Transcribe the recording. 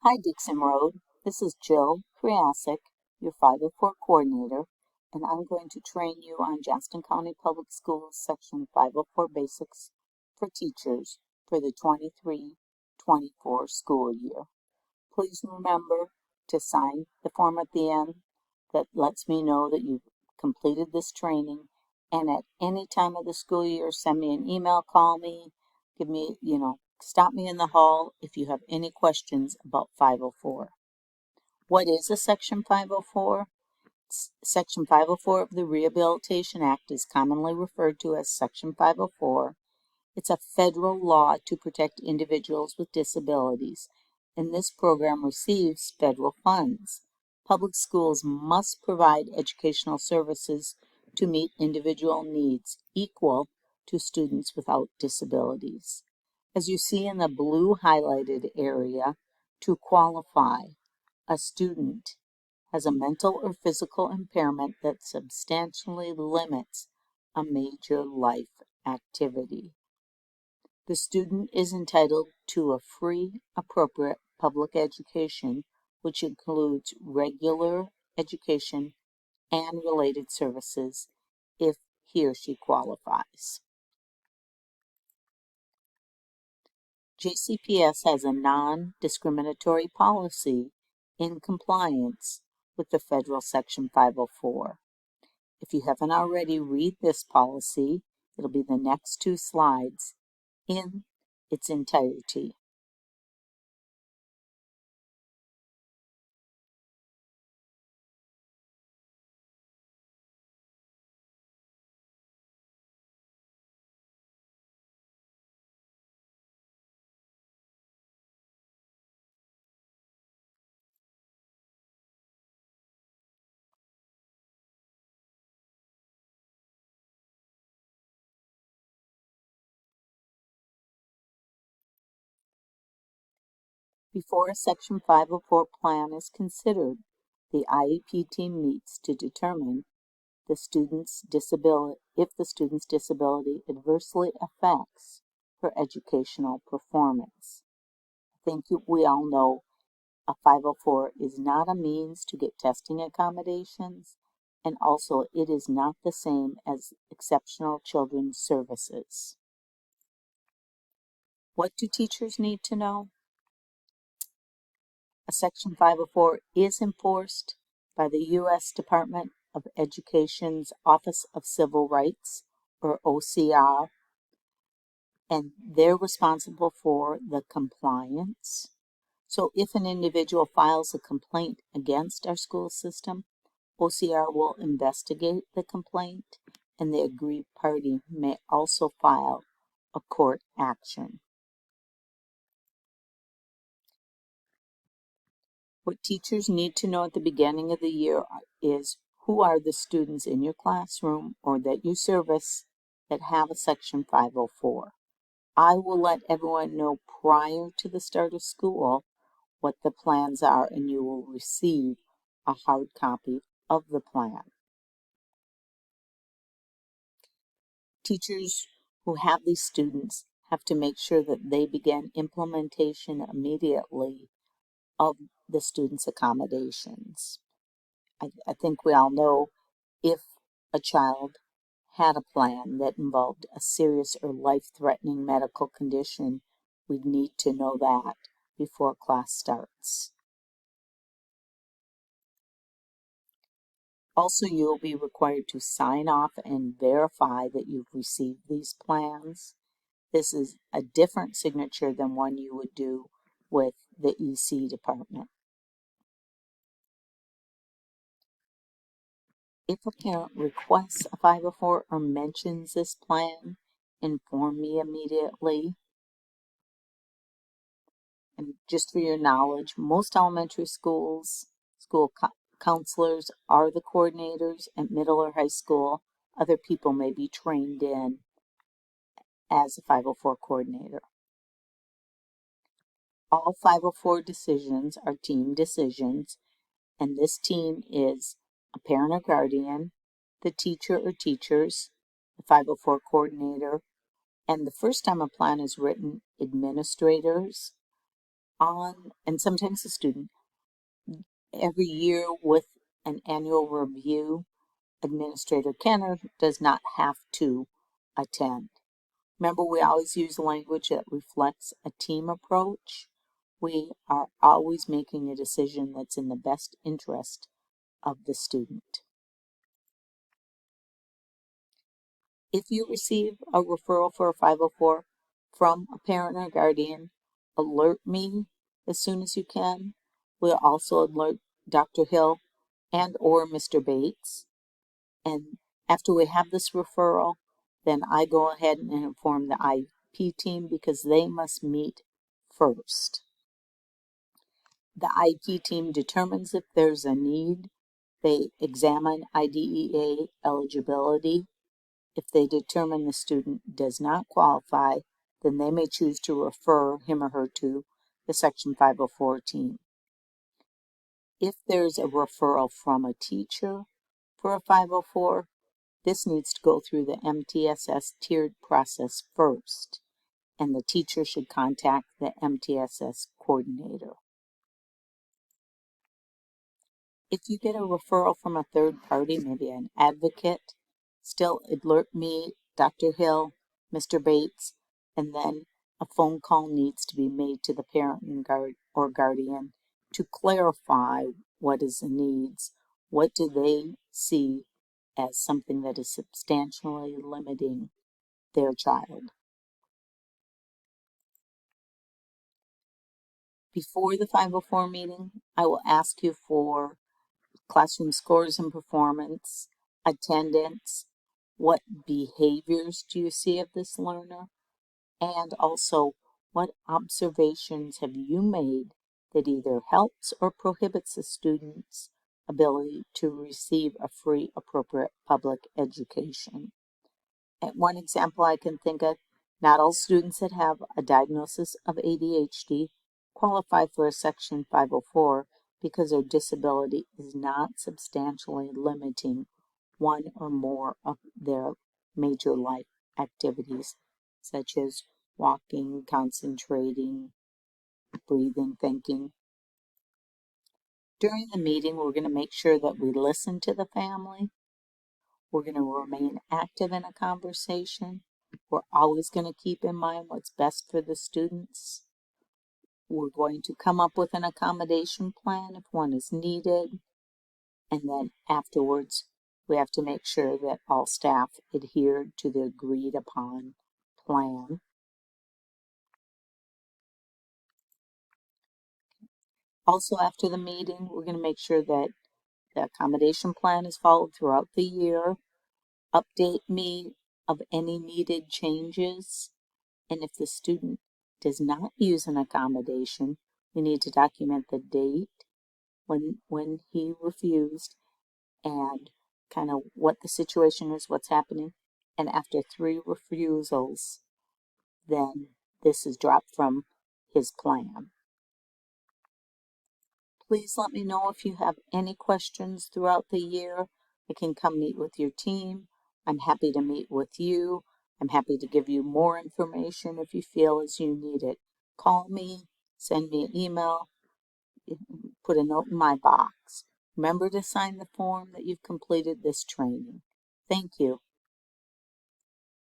Hi, Dixon Road. This is Jill Kriasik, your 504 coordinator, and I'm going to train you on Johnston County Public Schools Section 504 Basics for Teachers for the 23-24 school year. Please remember to sign the form at the end that lets me know that you've completed this training, and at any time of the school year, send me an email, call me, give me, stop me in the hall if you have any questions about 504. What is a Section 504? Section 504 of the Rehabilitation Act is commonly referred to as Section 504. It's a federal law to protect individuals with disabilities, and this program receives federal funds. Public schools must provide educational services to meet individual needs equal to students without disabilities. As you see in the blue highlighted area, to qualify, a student has a mental or physical impairment that substantially limits a major life activity. The student is entitled to a free, appropriate public education, which includes regular education and related services if he or she qualifies. JCPS has a non-discriminatory policy in compliance with the federal Section 504. If you haven't already, read this policy. It'll be the next two slides in its entirety. Before a Section 504 plan is considered, the IEP team meets to determine the student's disability, if the student's disability adversely affects her educational performance. I think we all know a 504 is not a means to get testing accommodations, and also it is not the same as exceptional children's services. What do teachers need to know? A Section 504 is enforced by the U.S. Department of Education's Office of Civil Rights, or OCR, and they're responsible for the compliance. So if an individual files a complaint against our school system, OCR will investigate the complaint, and the aggrieved party may also file a court action. What teachers need to know at the beginning of the year is who are the students in your classroom or that you service that have a Section 504. I will let everyone know prior to the start of school what the plans are, and you will receive a hard copy of the plan. Teachers who have these students have to make sure that they begin implementation immediately of the students' accommodations. I think we all know if a child had a plan that involved a serious or life-threatening medical condition, we'd need to know that before class starts. Also, you'll be required to sign off and verify that you've received these plans. This is a different signature than one you would do with the EC department. If a parent requests a 504 or mentions this plan, inform me immediately. And just for your knowledge, most elementary schools, school counselors are the coordinators. At middle or high school, other people may be trained in as a 504 coordinator. All 504 decisions are team decisions, and this team is a parent or guardian, the teacher or teachers, the 504 coordinator, and the first time a plan is written, administrators, on, and sometimes a student, every year with an annual review. Administrator can or does not have to attend. Remember, we always use language that reflects a team approach. We are always making a decision that's in the best interest of the student. If you receive a referral for a 504 from a parent or guardian, alert me as soon as you can. We'll also alert Dr. Hill and or Mr. Bates. And after we have this referral, then I go ahead and inform the IEP team because they must meet first. The IEP team determines if there's a need. They examine IDEA eligibility. If they determine the student does not qualify, then they may choose to refer him or her to the Section 504 team. If there's a referral from a teacher for a 504, this needs to go through the MTSS tiered process first, and the teacher should contact the MTSS coordinator. If you get a referral from a third party, maybe an advocate, still alert me, Dr. Hill, Mr. Bates, and then a phone call needs to be made to the parent and guardian to clarify what is the needs, what do they see as something that is substantially limiting their child. Before the 504 meeting, I will ask you for classroom scores and performance, attendance, what behaviors do you see of this learner, and also what observations have you made that either helps or prohibits the student's ability to receive a free, appropriate public education. And one example I can think of, not all students that have a diagnosis of ADHD qualify for a Section 504 because their disability is not substantially limiting one or more of their major life activities, such as walking, concentrating, breathing, thinking. During the meeting, we're going to make sure that we listen to the family. We're going to remain active in a conversation. We're always going to keep in mind what's best for the students. We're going to come up with an accommodation plan if one is needed. And then afterwards, we have to make sure that all staff adhere to the agreed upon plan. Also, after the meeting, we're going to make sure that the accommodation plan is followed throughout the year. Update me of any needed changes. And if the student does not use an accommodation, we need to document the date when he refused and kind of what the situation is, what's happening. And after 3 refusals, then this is dropped from his plan. Please let me know if you have any questions throughout the year. I can come meet with your team. I'm happy to meet with you. I'm happy to give you more information if you feel as you need it. Call me, send me an email, put a note in my box. Remember to sign the form that you've completed this training. Thank you.